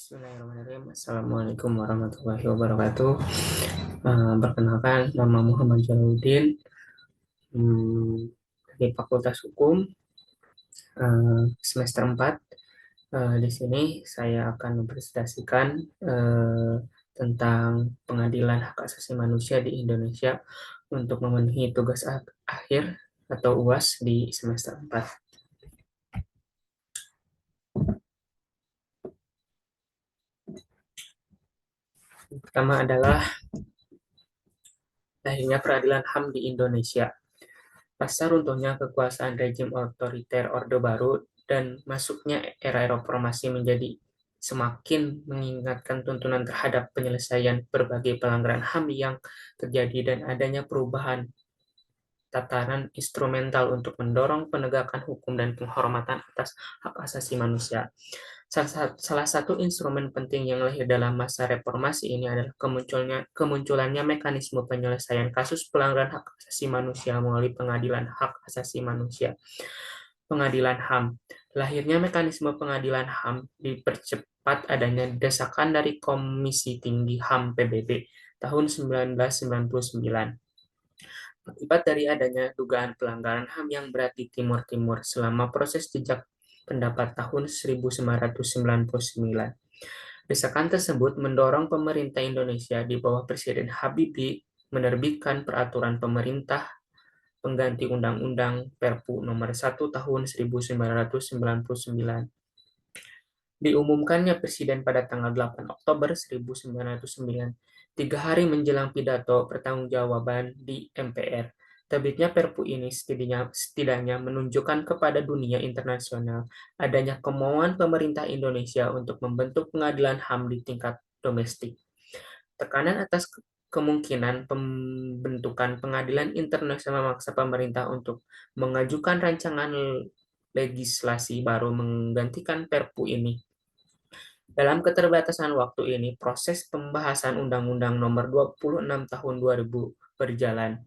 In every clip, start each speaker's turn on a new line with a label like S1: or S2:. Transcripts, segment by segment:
S1: Bismillahirrahmanirrahim. Assalamualaikum warahmatullahi wabarakatuh. Perkenalkan, nama Muhammad Jaludin, dari Fakultas Hukum, semester 4. Di sini saya akan mempresentasikan tentang pengadilan hak asasi manusia di Indonesia untuk memenuhi tugas akhir atau UAS di semester 4. Yang pertama adalah lahirnya peradilan HAM di Indonesia. Pasca runtuhnya kekuasaan rejim otoriter Orde Baru dan masuknya era reformasi menjadi semakin mengingatkan tuntunan terhadap penyelesaian berbagai pelanggaran HAM yang terjadi dan adanya perubahan tataran instrumental untuk mendorong penegakan hukum dan penghormatan atas hak asasi manusia. Salah satu instrumen penting yang lahir dalam masa reformasi ini adalah kemunculannya mekanisme penyelesaian kasus pelanggaran hak asasi manusia melalui pengadilan hak asasi manusia. Pengadilan HAM. Lahirnya mekanisme pengadilan HAM dipercepat adanya desakan dari Komisi Tinggi HAM PBB tahun 1999. Akibat dari adanya dugaan pelanggaran HAM yang berat di Timur Timur selama proses jejak pendapat tahun 1999. Desakan tersebut mendorong pemerintah Indonesia di bawah Presiden Habibie menerbitkan peraturan pemerintah pengganti Undang-Undang Perpu Nomor 1 Tahun 1999. Diumumkannya Presiden pada tanggal 8 Oktober 1909, 3 hari menjelang pidato pertanggungjawaban di MPR. Terbitnya Perpu ini setidaknya menunjukkan kepada dunia internasional adanya kemauan pemerintah Indonesia untuk membentuk pengadilan HAM di tingkat domestik. Tekanan atas kemungkinan pembentukan pengadilan internasional memaksa pemerintah untuk mengajukan rancangan legislasi baru menggantikan Perpu ini. Dalam keterbatasan waktu ini, proses pembahasan Undang-Undang Nomor 26 Tahun 2000 berjalan.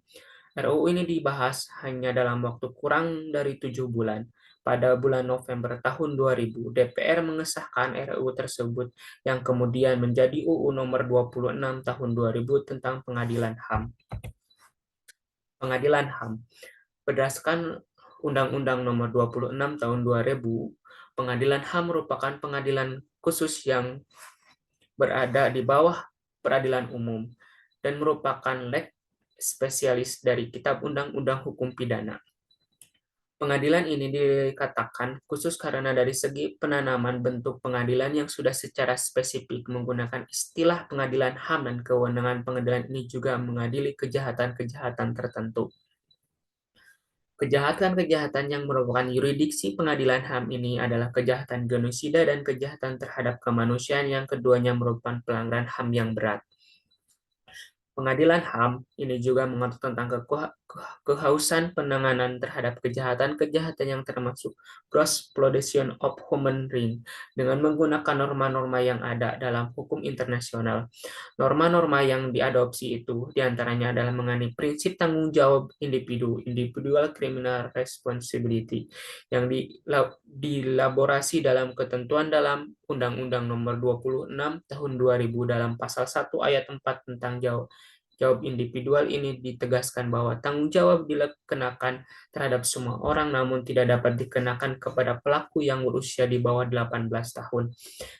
S1: RUU ini dibahas hanya dalam waktu kurang dari 7 bulan. Pada bulan November tahun 2000, DPR mengesahkan RUU tersebut yang kemudian menjadi UU Nomor 26 Tahun 2000 tentang Pengadilan HAM. Pengadilan HAM. Berdasarkan Undang-Undang Nomor 26 Tahun 2000, Pengadilan HAM merupakan pengadilan khusus yang berada di bawah peradilan umum dan merupakan leg spesialis dari Kitab Undang-Undang Hukum Pidana. Pengadilan ini dikatakan khusus karena dari segi penanaman bentuk pengadilan yang sudah secara spesifik menggunakan istilah pengadilan HAM dan kewenangan pengadilan ini juga mengadili kejahatan-kejahatan tertentu. Kejahatan-kejahatan yang merupakan yurisdiksi pengadilan HAM ini adalah kejahatan genosida dan kejahatan terhadap kemanusiaan yang keduanya merupakan pelanggaran HAM yang berat. Pengadilan HAM ini juga mengatur tentang kehausan penanganan terhadap kejahatan-kejahatan yang termasuk gross exploitation of human beings dengan menggunakan norma-norma yang ada dalam hukum internasional. Norma-norma yang diadopsi itu diantaranya adalah mengenai prinsip tanggung jawab individu, individual criminal responsibility, yang dilaborasi dalam ketentuan dalam Undang-Undang Nomor 26 Tahun 2000 dalam pasal 1 ayat 4 tentang jawab individual ini ditegaskan bahwa tanggung jawab dikenakan terhadap semua orang namun tidak dapat dikenakan kepada pelaku yang berusia di bawah 18 tahun.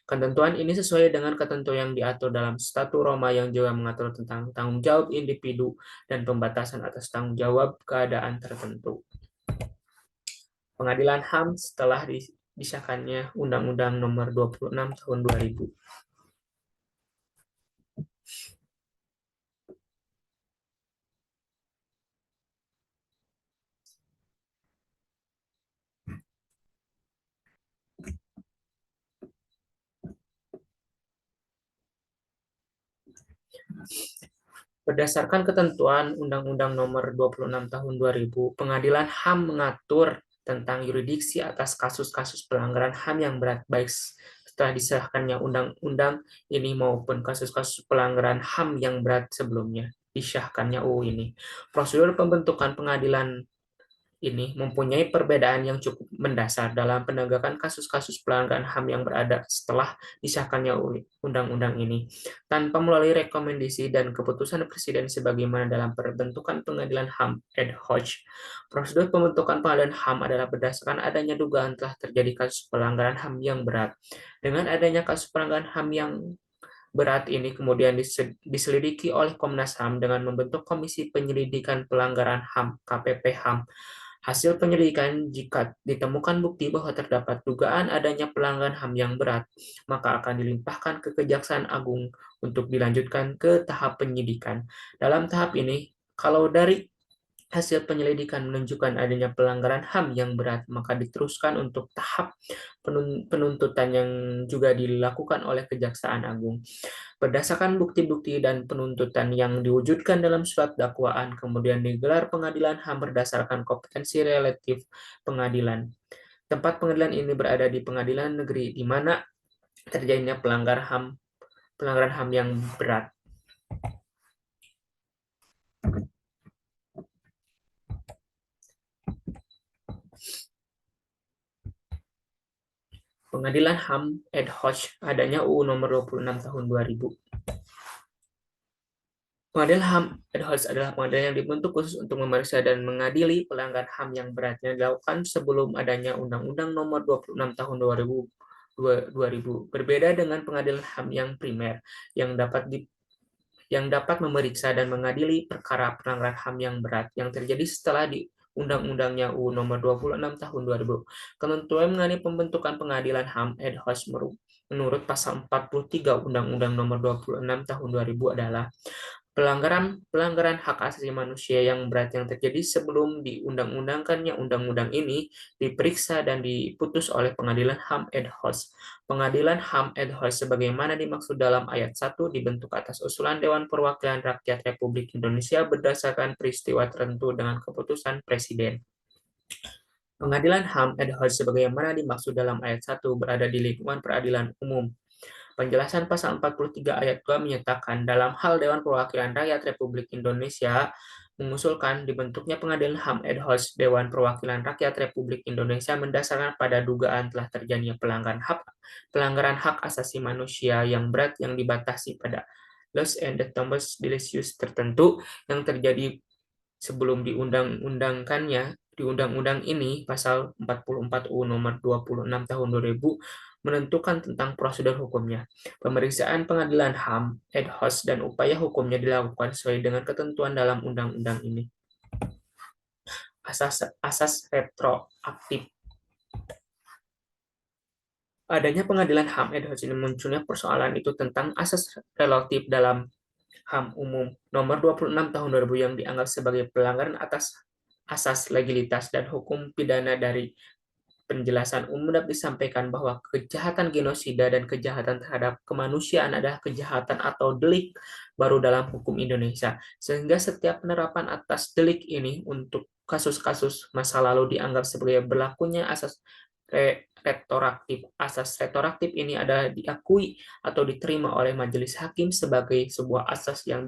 S1: Ketentuan ini sesuai dengan ketentuan yang diatur dalam Statu Roma yang juga mengatur tentang tanggung jawab individu dan pembatasan atas tanggung jawab keadaan tertentu. Pengadilan HAM setelah disahkannya Undang-Undang Nomor 26 Tahun 2000. Berdasarkan ketentuan Undang-Undang Nomor 26 Tahun 2000, Pengadilan HAM mengatur tentang yurisdiksi atas kasus-kasus pelanggaran HAM yang berat, baik setelah disahkannya undang-undang ini maupun kasus-kasus pelanggaran HAM yang berat sebelumnya disahkannya UU ini. Prosedur pembentukan pengadilan ini mempunyai perbedaan yang cukup mendasar dalam penegakan kasus-kasus pelanggaran HAM yang berada setelah disahkannya undang-undang ini, tanpa melalui rekomendasi dan keputusan Presiden sebagaimana dalam pembentukan pengadilan HAM ad hoc. Prosedur pembentukan pengadilan HAM adalah berdasarkan adanya dugaan telah terjadi kasus pelanggaran HAM yang berat. Dengan adanya kasus pelanggaran HAM yang berat ini kemudian diselidiki oleh Komnas HAM dengan membentuk Komisi Penyelidikan Pelanggaran HAM (KPP HAM). Hasil penyelidikan, jika ditemukan bukti bahwa terdapat dugaan adanya pelanggaran HAM yang berat, maka akan dilimpahkan ke Kejaksaan Agung untuk dilanjutkan ke tahap penyidikan. Dalam tahap ini, kalau dari hasil penyelidikan menunjukkan adanya pelanggaran HAM yang berat, maka diteruskan untuk tahap penuntutan yang juga dilakukan oleh Kejaksaan Agung. Berdasarkan bukti-bukti dan penuntutan yang diwujudkan dalam surat dakwaan, kemudian digelar pengadilan HAM berdasarkan kompetensi relatif pengadilan. Tempat pengadilan ini berada di pengadilan negeri di mana terjadinya pelanggaran HAM yang berat. Pengadilan HAM ad hoc adanya UU nomor 26 tahun 2000. Pengadilan HAM ad hoc adalah pengadilan yang dibentuk khusus untuk memeriksa dan mengadili pelanggaran HAM yang berat yang dilakukan sebelum adanya Undang-Undang nomor 26 tahun 2000. Berbeda dengan pengadilan HAM yang primer yang dapat memeriksa dan mengadili perkara pelanggaran HAM yang berat yang terjadi setelah di Undang-Undangnya UU Nomor 26 Tahun 2000. Ketentuan mengenai pembentukan pengadilan HAM ad hoc menurut Pasal 43 Undang-Undang Nomor 26 Tahun 2000 adalah pelanggaran hak asasi manusia yang berat yang terjadi sebelum diundang-undangkannya undang-undang ini diperiksa dan diputus oleh Pengadilan HAM ad hoc. Pengadilan HAM ad hoc sebagaimana dimaksud dalam ayat 1 dibentuk atas usulan Dewan Perwakilan Rakyat Republik Indonesia berdasarkan peristiwa tertentu dengan keputusan Presiden. Pengadilan HAM ad hoc sebagaimana dimaksud dalam ayat 1 berada di lingkungan peradilan umum. Penjelasan pasal 43 ayat 2 menyatakan dalam hal Dewan Perwakilan Rakyat Republik Indonesia mengusulkan dibentuknya pengadilan HAM ad hoc Dewan Perwakilan Rakyat Republik Indonesia mendasarkan pada dugaan telah terjadinya pelanggaran hak asasi manusia yang berat yang dibatasi pada laws and the terms delicious tertentu yang terjadi sebelum diundang-undangkannya di undang-undang ini pasal 44 UU nomor 26 tahun 2000 menentukan tentang prosedur hukumnya. Pemeriksaan pengadilan HAM ad hoc dan upaya hukumnya dilakukan sesuai dengan ketentuan dalam undang-undang ini. Asas retroaktif. Adanya pengadilan HAM ad hoc ini munculnya persoalan itu tentang asas relatif dalam HAM umum nomor 26 tahun 2000 yang dianggap sebagai pelanggaran atas asas legalitas dan hukum pidana. Dari penjelasan umum dapat disampaikan bahwa kejahatan genosida dan kejahatan terhadap kemanusiaan adalah kejahatan atau delik baru dalam hukum Indonesia, sehingga setiap penerapan atas delik ini untuk kasus-kasus masa lalu dianggap sebagai berlakunya asas retroaktif. Asas retroaktif ini adalah diakui atau diterima oleh majelis hakim sebagai sebuah asas yang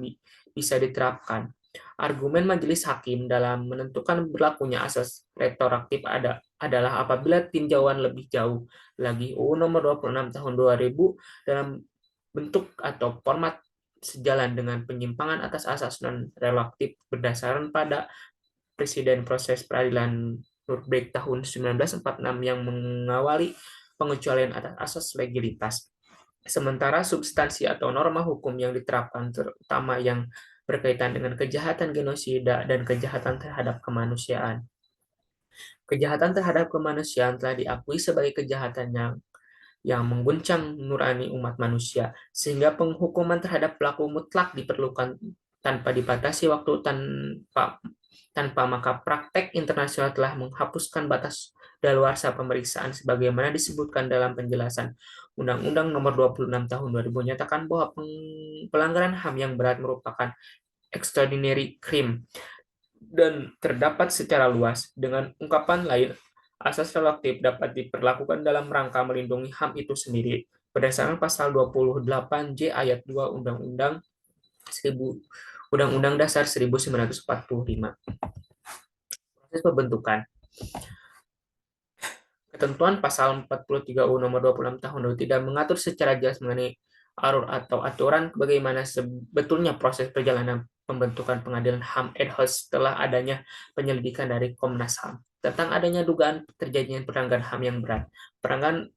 S1: bisa diterapkan. Argumen majelis hakim dalam menentukan berlakunya asas retroaktif adalah apabila tinjauan lebih jauh lagi UU nomor 26 tahun 2000 dalam bentuk atau format sejalan dengan penyimpangan atas asas non-retroaktif berdasarkan pada Presiden proses peradilan Nuremberg tahun 1946 yang mengawali pengecualian atas asas legalitas. Sementara substansi atau norma hukum yang diterapkan terutama yang berkaitan dengan kejahatan genosida dan kejahatan terhadap kemanusiaan. Kejahatan terhadap kemanusiaan telah diakui sebagai kejahatan yang mengguncang nurani umat manusia, sehingga penghukuman terhadap pelaku mutlak diperlukan tanpa dibatasi waktu maka praktek internasional telah menghapuskan batas daluarsa pemeriksaan sebagaimana disebutkan dalam penjelasan Undang-Undang Nomor 26 Tahun 2000 menyatakan bahwa pelanggaran HAM yang berat merupakan extraordinary crime dan terdapat secara luas. Dengan ungkapan lain, asas relatif dapat diperlakukan dalam rangka melindungi HAM itu sendiri berdasarkan pasal 28J ayat 2 Undang-Undang Dasar 1945. proses pembentukan. Ketentuan pasal 43 U nomor 26 tahun 2000 tidak mengatur secara jelas mengenai alur atau aturan bagaimana sebetulnya proses perjalanan pembentukan pengadilan HAM ad hoc setelah adanya penyelidikan dari Komnas HAM tentang adanya dugaan terjadinya pelanggaran HAM yang berat. Pelanggaran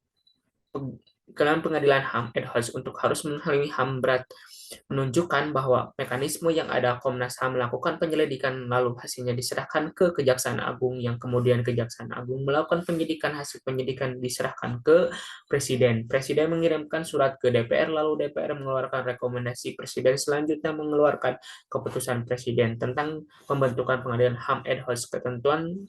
S1: dalam pengadilan HAM ad hoc untuk harus mengalami HAM berat menunjukkan bahwa mekanisme yang ada Komnas HAM melakukan penyelidikan lalu hasilnya diserahkan ke Kejaksaan Agung yang kemudian Kejaksaan Agung melakukan penyidikan hasil penyidikan diserahkan ke Presiden. Presiden mengirimkan surat ke DPR lalu DPR mengeluarkan rekomendasi Presiden selanjutnya mengeluarkan keputusan Presiden tentang pembentukan pengadilan HAM ad hoc ketentuan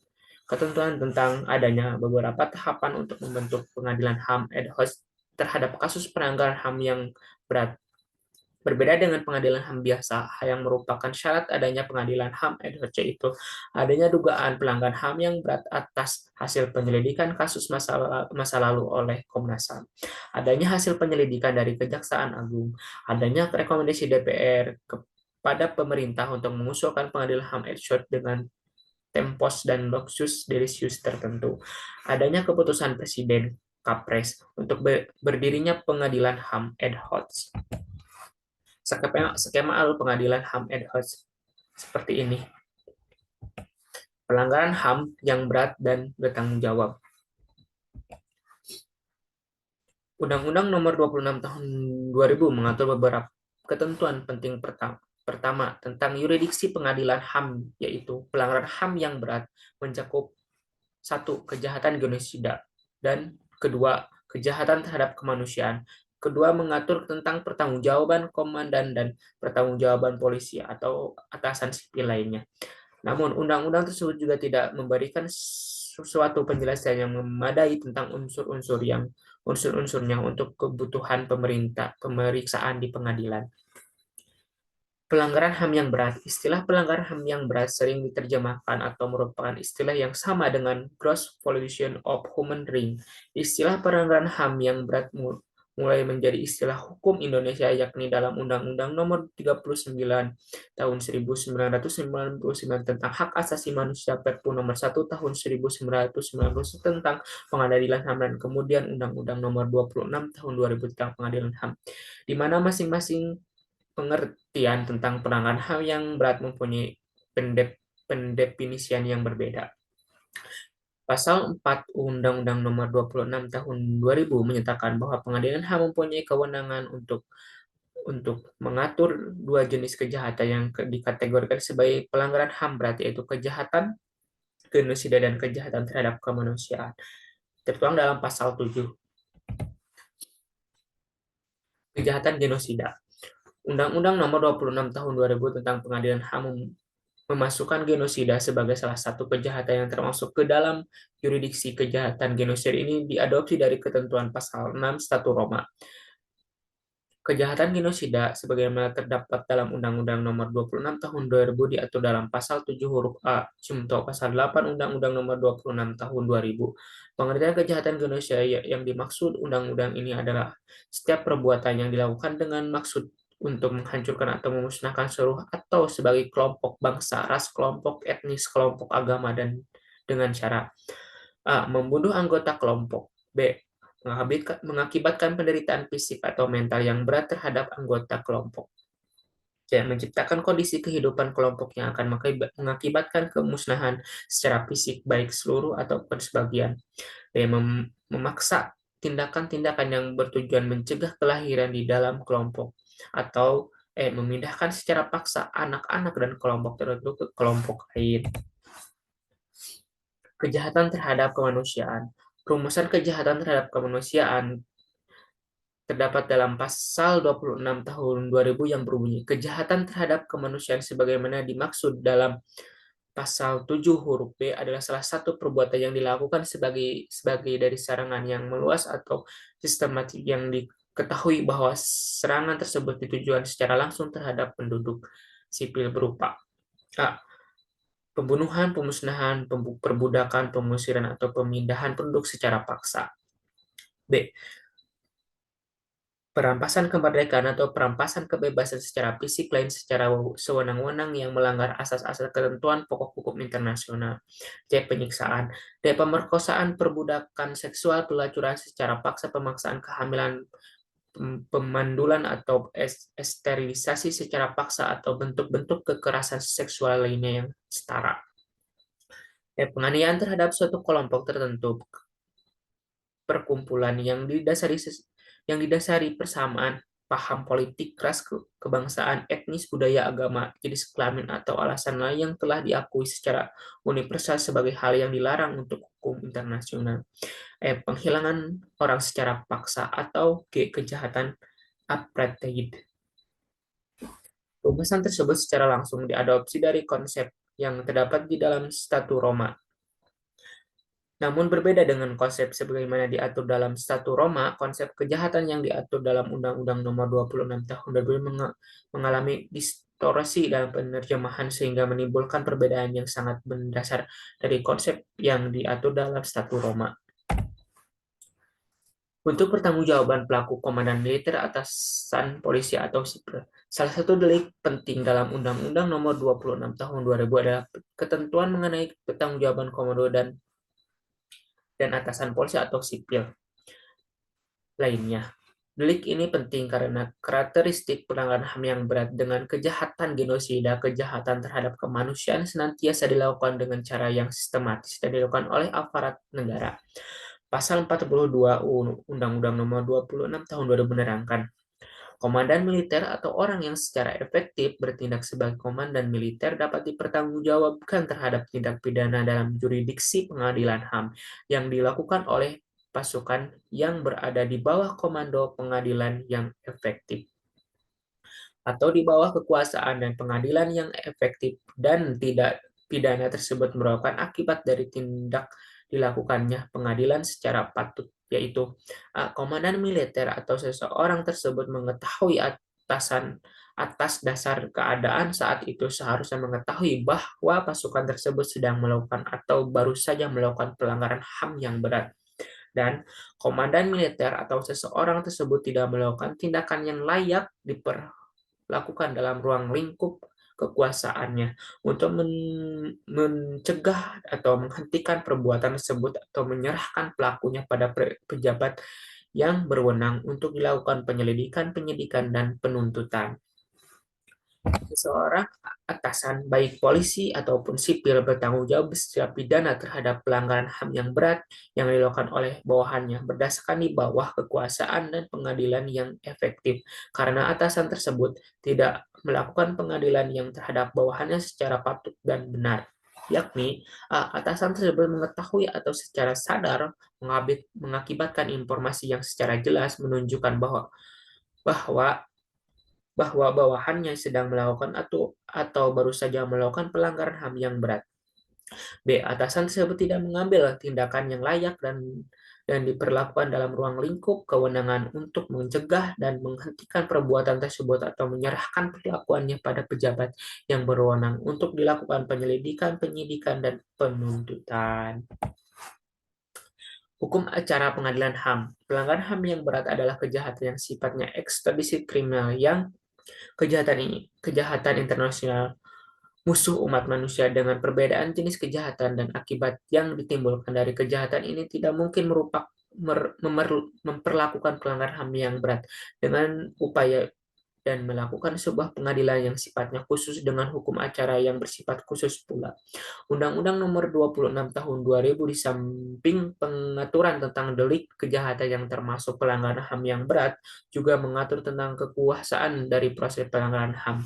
S1: tentang adanya beberapa tahapan untuk membentuk pengadilan HAM ad hoc terhadap kasus pelanggaran HAM yang berat. Berbeda dengan pengadilan HAM biasa, yang merupakan syarat adanya pengadilan HAM ad hoc itu adanya dugaan pelanggaran HAM yang berat atas hasil penyelidikan kasus masa lalu oleh Komnas HAM, adanya hasil penyelidikan dari Kejaksaan Agung, adanya rekomendasi DPR kepada pemerintah untuk mengusulkan pengadilan HAM ad hoc dengan tempos dan luxus delisius tertentu, adanya keputusan Presiden Kapres untuk berdirinya pengadilan HAM ad hoc. Skema alur pengadilan HAM ad hoc seperti ini. Pelanggaran HAM yang berat dan bertanggung jawab. Undang-Undang Nomor 26 Tahun 2000 mengatur beberapa ketentuan penting pertama tentang yurisdiksi pengadilan HAM, yaitu pelanggaran HAM yang berat mencakup satu, kejahatan genosida, dan kedua, kejahatan terhadap kemanusiaan. Kedua, mengatur tentang pertanggungjawaban komandan dan pertanggungjawaban polisi atau atasan sipil lainnya. Namun, undang-undang tersebut juga tidak memberikan suatu penjelasan yang memadai tentang unsur-unsurnya untuk kebutuhan pemeriksaan di pengadilan. Pelanggaran HAM yang berat. Istilah pelanggaran HAM yang berat sering diterjemahkan atau merupakan istilah yang sama dengan gross violation of human rights. Istilah pelanggaran HAM yang berat mulai menjadi istilah hukum Indonesia yakni dalam Undang-Undang Nomor 39 Tahun 1999 tentang Hak Asasi Manusia, Perpu Nomor 1 Tahun 1990 tentang Pengadilan HAM, dan kemudian Undang-Undang Nomor 26 Tahun 2000 tentang Pengadilan HAM, di mana masing-masing pengertian tentang pelanggaran HAM yang berat mempunyai pendefinisian yang berbeda. Pasal 4 Undang-Undang Nomor 26 Tahun 2000 menyatakan bahwa pengadilan HAM mempunyai kewenangan untuk mengatur dua jenis kejahatan yang dikategorikan sebagai pelanggaran HAM berat, yaitu kejahatan genosida dan kejahatan terhadap kemanusiaan. Tertuang dalam pasal 7. Kejahatan genosida. Undang-Undang Nomor 26 Tahun 2000 tentang Pengadilan HAM memasukkan genosida sebagai salah satu kejahatan yang termasuk ke dalam yurisdiksi kejahatan genosida. Ini diadopsi dari ketentuan pasal 6 Statu Roma. Kejahatan genosida sebagaimana terdapat dalam Undang-Undang Nomor 26 Tahun 2000 diatur dalam pasal 7 huruf A, Junto pasal 8 Undang-Undang Nomor 26 Tahun 2000. Pengertian kejahatan genosida yang dimaksud undang-undang ini adalah setiap perbuatan yang dilakukan dengan maksud untuk menghancurkan atau memusnahkan seluruh atau sebagai kelompok bangsa, ras, kelompok etnis, kelompok agama, dan dengan cara A. Membunuh anggota kelompok, B. Mengakibatkan penderitaan fisik atau mental yang berat terhadap anggota kelompok, C. Menciptakan kondisi kehidupan kelompok yang akan mengakibatkan kemusnahan secara fisik baik seluruh ataupun sebagian, D. Memaksa tindakan-tindakan yang bertujuan mencegah kelahiran di dalam kelompok, atau memindahkan secara paksa anak-anak dan kelompok tertentu ke kelompok lain. Kejahatan terhadap kemanusiaan. Rumusan kejahatan terhadap kemanusiaan terdapat dalam pasal 26 tahun 2000 yang berbunyi, kejahatan terhadap kemanusiaan sebagaimana dimaksud dalam pasal 7 huruf B adalah salah satu perbuatan yang dilakukan sebagai dari serangan yang meluas atau sistematik yang diketahui bahwa serangan tersebut ditujukan secara langsung terhadap penduduk sipil berupa A. Pembunuhan, pemusnahan, perbudakan, pengusiran, atau pemindahan penduduk secara paksa. B. Perampasan kemerdekaan atau perampasan kebebasan secara fisik lain secara sewenang-wenang yang melanggar asas-asas ketentuan pokok hukum internasional. C. Penyiksaan. D. Pemerkosaan, perbudakan seksual, pelacuran secara paksa, pemaksaan kehamilan, pemandulan atau sterilisasi secara paksa atau bentuk-bentuk kekerasan seksual lainnya yang setara. Penganiayaan terhadap suatu kelompok tertentu, perkumpulan yang didasari persamaan paham politik, ras, kebangsaan, etnis, budaya, agama, jenis kelamin, atau alasan lain yang telah diakui secara universal sebagai hal yang dilarang untuk hukum internasional. Penghilangan orang secara paksa atau kejahatan apartheid. Rumusan tersebut secara langsung diadopsi dari konsep yang terdapat di dalam Statu Roma. Namun berbeda dengan konsep sebagaimana diatur dalam Statu Roma, konsep kejahatan yang diatur dalam Undang-Undang Nomor 26 Tahun 2000 mengalami distorsi dalam penerjemahan sehingga menimbulkan perbedaan yang sangat mendasar dari konsep yang diatur dalam Statu Roma. Untuk pertanggungjawaban pelaku komandan militer, atasan polisi atau sipil. Salah satu delik penting dalam Undang-Undang Nomor 26 Tahun 2000 adalah ketentuan mengenai pertanggungjawaban komando dan atasan polisi atau sipil lainnya. Delik ini penting karena karakteristik pelanggaran HAM yang berat dengan kejahatan genosida, kejahatan terhadap kemanusiaan senantiasa dilakukan dengan cara yang sistematis dan dilakukan oleh aparat negara. Pasal 42 Undang-Undang Nomor 26 Tahun 2000 menerangkan, komandan militer atau orang yang secara efektif bertindak sebagai komandan militer dapat dipertanggungjawabkan terhadap tindak pidana dalam jurisdiksi pengadilan HAM yang dilakukan oleh pasukan yang berada di bawah komando pengadilan yang efektif atau di bawah kekuasaan dan pengadilan yang efektif dan tidak pidana tersebut merupakan akibat dari tindak dilakukannya pengadilan secara patut, yaitu komandan militer atau seseorang tersebut mengetahui atas dasar keadaan saat itu seharusnya mengetahui bahwa pasukan tersebut sedang melakukan atau baru saja melakukan pelanggaran HAM yang berat. Dan komandan militer atau seseorang tersebut tidak melakukan tindakan yang layak diperlakukan dalam ruang lingkup kekuasaannya untuk mencegah atau menghentikan perbuatan tersebut atau menyerahkan pelakunya pada pejabat yang berwenang untuk dilakukan penyelidikan, penyidikan, dan penuntutan. Seseorang atasan, baik polisi ataupun sipil, bertanggung jawab secara pidana terhadap pelanggaran HAM yang berat yang dilakukan oleh bawahannya berdasarkan di bawah kekuasaan dan pengadilan yang efektif, karena atasan tersebut tidak melakukan pengadilan yang terhadap bawahannya secara patut dan benar, yakni atasan tersebut mengetahui atau secara sadar mengakibatkan informasi yang secara jelas menunjukkan bahwa bahwa bawahannya sedang melakukan atau baru saja melakukan pelanggaran HAM yang berat. B. Atasan tersebut tidak mengambil tindakan yang layak dan diperlakukan dalam ruang lingkup kewenangan untuk mencegah dan menghentikan perbuatan tersebut atau menyerahkan perlakuannya pada pejabat yang berwenang untuk dilakukan penyelidikan, penyidikan, dan penuntutan. Hukum acara pengadilan HAM. Pelanggaran HAM yang berat adalah kejahatan yang sifatnya ekstradisi kriminal yang kejahatan internasional musuh umat manusia dengan perbedaan jenis kejahatan dan akibat yang ditimbulkan dari kejahatan ini tidak mungkin memperlakukan pelanggaran HAM yang berat dengan upaya dan melakukan sebuah pengadilan yang sifatnya khusus dengan hukum acara yang bersifat khusus pula. Undang-Undang Nomor 26 Tahun 2000 di samping pengaturan tentang delik kejahatan yang termasuk pelanggaran HAM yang berat, juga mengatur tentang kekuasaan dari proses pelanggaran HAM.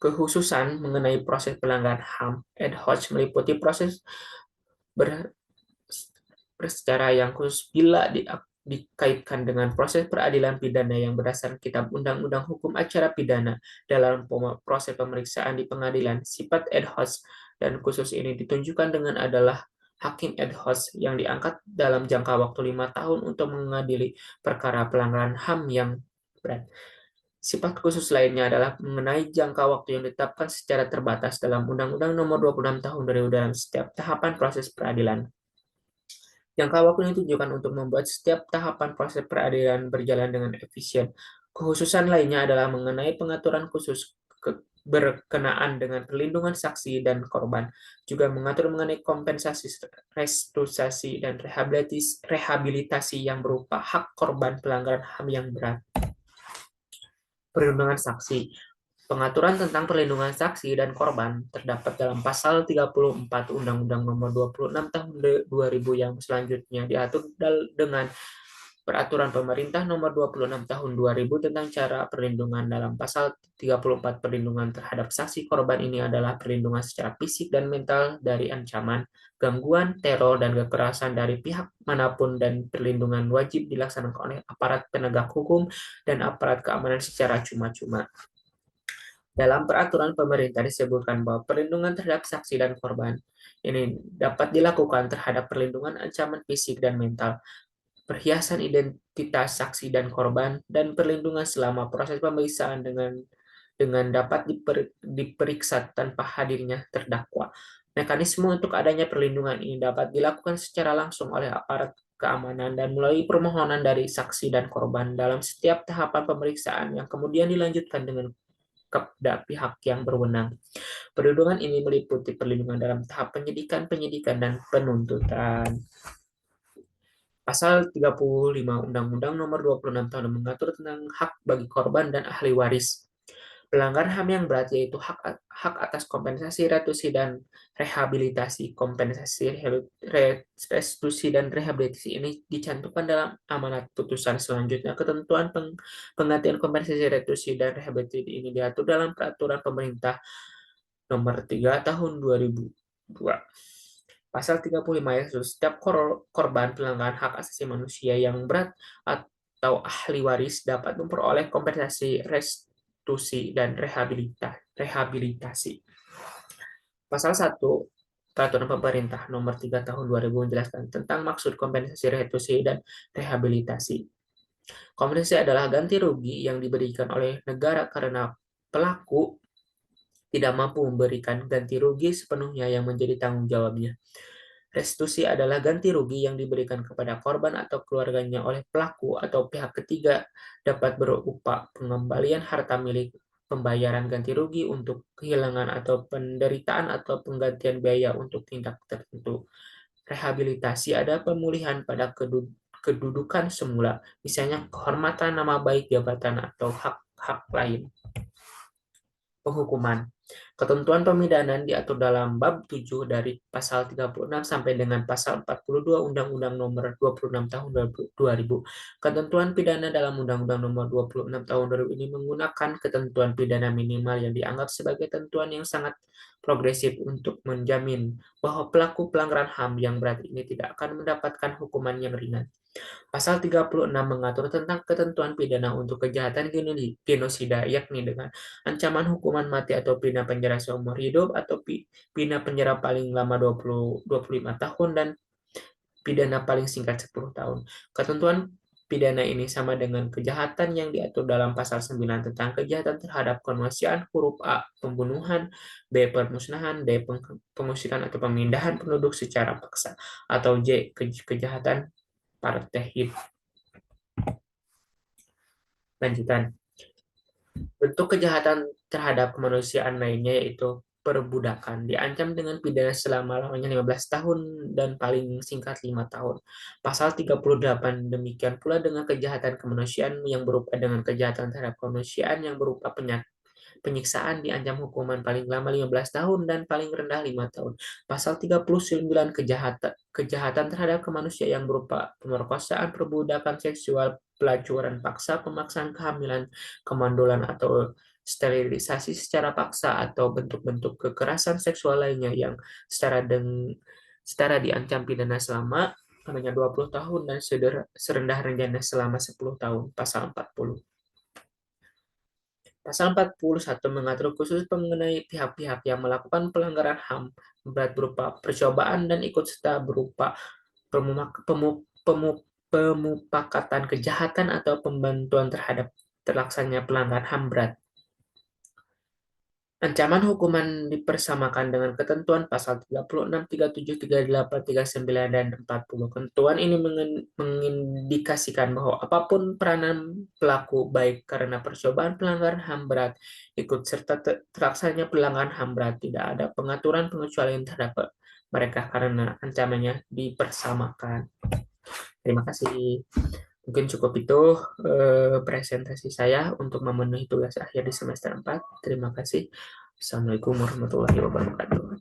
S1: Kekhususan mengenai proses pelanggaran HAM ad hoc meliputi proses secara yang khusus bila dikaitkan dengan proses peradilan pidana yang berdasarkan Kitab Undang-Undang Hukum Acara Pidana dalam proses pemeriksaan di pengadilan. Sifat ad hoc dan khusus ini ditunjukkan dengan adalah hakim ad hoc yang diangkat dalam jangka waktu 5 tahun untuk mengadili perkara pelanggaran HAM yang berat. Sifat khusus lainnya adalah mengenai jangka waktu yang ditetapkan secara terbatas dalam Undang-Undang Nomor 26 Tahun 2000 dalam setiap tahapan proses peradilan. Jangka waktu ini ditujukan untuk membuat setiap tahapan proses peradilan berjalan dengan efisien. Kekhususan lainnya adalah mengenai pengaturan khusus berkenaan dengan perlindungan saksi dan korban, juga mengatur mengenai kompensasi, restitusi, dan rehabilitasi yang berupa hak korban pelanggaran HAM yang berat. Perlindungan saksi. Pengaturan tentang perlindungan saksi dan korban terdapat dalam pasal 34 Undang-Undang Nomor 26 Tahun 2000 yang selanjutnya diatur dengan Peraturan Pemerintah Nomor 26 Tahun 2000 tentang cara perlindungan. Dalam pasal 34 perlindungan terhadap saksi korban ini adalah perlindungan secara fisik dan mental dari ancaman, gangguan, teror, dan kekerasan dari pihak manapun, dan perlindungan wajib dilaksanakan oleh aparat penegak hukum dan aparat keamanan secara cuma-cuma. Dalam peraturan pemerintah disebutkan bahwa perlindungan terhadap saksi dan korban ini dapat dilakukan terhadap perlindungan ancaman fisik dan mental, perhiasan identitas saksi dan korban, dan perlindungan selama proses pemeriksaan dengan dapat diperiksa tanpa hadirnya terdakwa. Mekanisme untuk adanya perlindungan ini dapat dilakukan secara langsung oleh aparat keamanan dan melalui permohonan dari saksi dan korban dalam setiap tahapan pemeriksaan yang kemudian dilanjutkan dengan kepada pihak yang berwenang. Perlindungan ini meliputi perlindungan dalam tahap penyidikan, dan penuntutan. Pasal 35 Undang-Undang Nomor 26 Tahun mengatur tentang hak bagi korban dan ahli waris. Pelanggaran HAM yang berat yaitu hak atas kompensasi, restitusi, dan rehabilitasi. Kompensasi, restitusi, dan rehabilitasi ini dicantumkan dalam amanat putusan selanjutnya. Ketentuan penggantian kompensasi, restitusi, dan rehabilitasi ini diatur dalam Peraturan Pemerintah Nomor 3 Tahun 2002. Pasal 35 ya, setiap korban pelanggaran hak asasi manusia yang berat atau ahli waris dapat memperoleh kompensasi, restitusi, dan rehabilitasi. Pasal 1 Peraturan Pemerintah Nomor 3 Tahun 2000 menjelaskan tentang maksud kompensasi, restitusi, dan rehabilitasi. Kompensasi adalah ganti rugi yang diberikan oleh negara karena pelaku tidak mampu memberikan ganti rugi sepenuhnya yang menjadi tanggung jawabnya. Restitusi adalah ganti rugi yang diberikan kepada korban atau keluarganya oleh pelaku atau pihak ketiga, dapat berupa pengembalian harta milik, pembayaran ganti rugi untuk kehilangan atau penderitaan, atau penggantian biaya untuk tindak tertentu. Rehabilitasi ada pemulihan pada kedudukan semula, misalnya kehormatan, nama baik, jabatan, atau hak-hak lain. Penghukuman. Ketentuan pemidanaan diatur dalam bab 7 dari pasal 36 sampai dengan pasal 42 Undang-Undang Nomor 26 Tahun 2000. Ketentuan pidana dalam Undang-Undang Nomor 26 Tahun 2000 ini menggunakan ketentuan pidana minimal yang dianggap sebagai tentuan yang sangat progresif untuk menjamin bahwa pelaku pelanggaran HAM yang berat ini tidak akan mendapatkan hukuman yang ringan. Pasal 36 mengatur tentang ketentuan pidana untuk kejahatan genosida, yakni dengan ancaman hukuman mati atau pidana penjara seumur hidup, atau pidana penjara paling lama 25 tahun, dan pidana paling singkat 10 tahun. Ketentuan pidana ini sama dengan kejahatan yang diatur dalam pasal 9 tentang kejahatan terhadap kemanusiaan, huruf A, pembunuhan, B, permusnahan, D, pengusiran atau pemindahan penduduk secara paksa, atau J, kejahatan partahid. Lanjutan. Bentuk kejahatan terhadap kemanusiaan lainnya yaitu perbudakan, diancam dengan pidana selama-lamanya 15 tahun dan paling singkat 5 tahun. Pasal 38 demikian pula dengan kejahatan kemanusiaan yang berupa dengan kejahatan terhadap kemanusiaan yang berupa penyiksaan, diancam hukuman paling lama 15 tahun dan paling rendah 5 tahun. Pasal 39 kejahatan terhadap kemanusiaan yang berupa pemerkosaan, perbudakan seksual, pelacuran paksa, pemaksaan kehamilan, kemandolan atau sterilisasi secara paksa, atau bentuk-bentuk kekerasan seksual lainnya yang setara diancam pidana selama 20 tahun dan serendah-rendahnya selama 10 tahun. Pasal 40. Pasal 41 mengatur khusus mengenai pihak-pihak yang melakukan pelanggaran HAM berat berupa percobaan dan ikut serta berupa pemufakatan kejahatan atau pembantuan terhadap terlaksananya pelanggaran HAM berat. Ancaman hukuman dipersamakan dengan ketentuan pasal 36, 37, 38, 39, dan 40. Ketentuan ini mengindikasikan bahwa apapun peranan pelaku, baik karena percobaan pelanggaran HAM berat, ikut serta terlaksanya pelanggaran HAM berat, tidak ada pengaturan pengecualian terhadap mereka karena ancamannya dipersamakan. Terima kasih. Mungkin cukup itu presentasi saya untuk memenuhi tugas akhir di semester 4. Terima kasih. Assalamualaikum warahmatullahi wabarakatuh.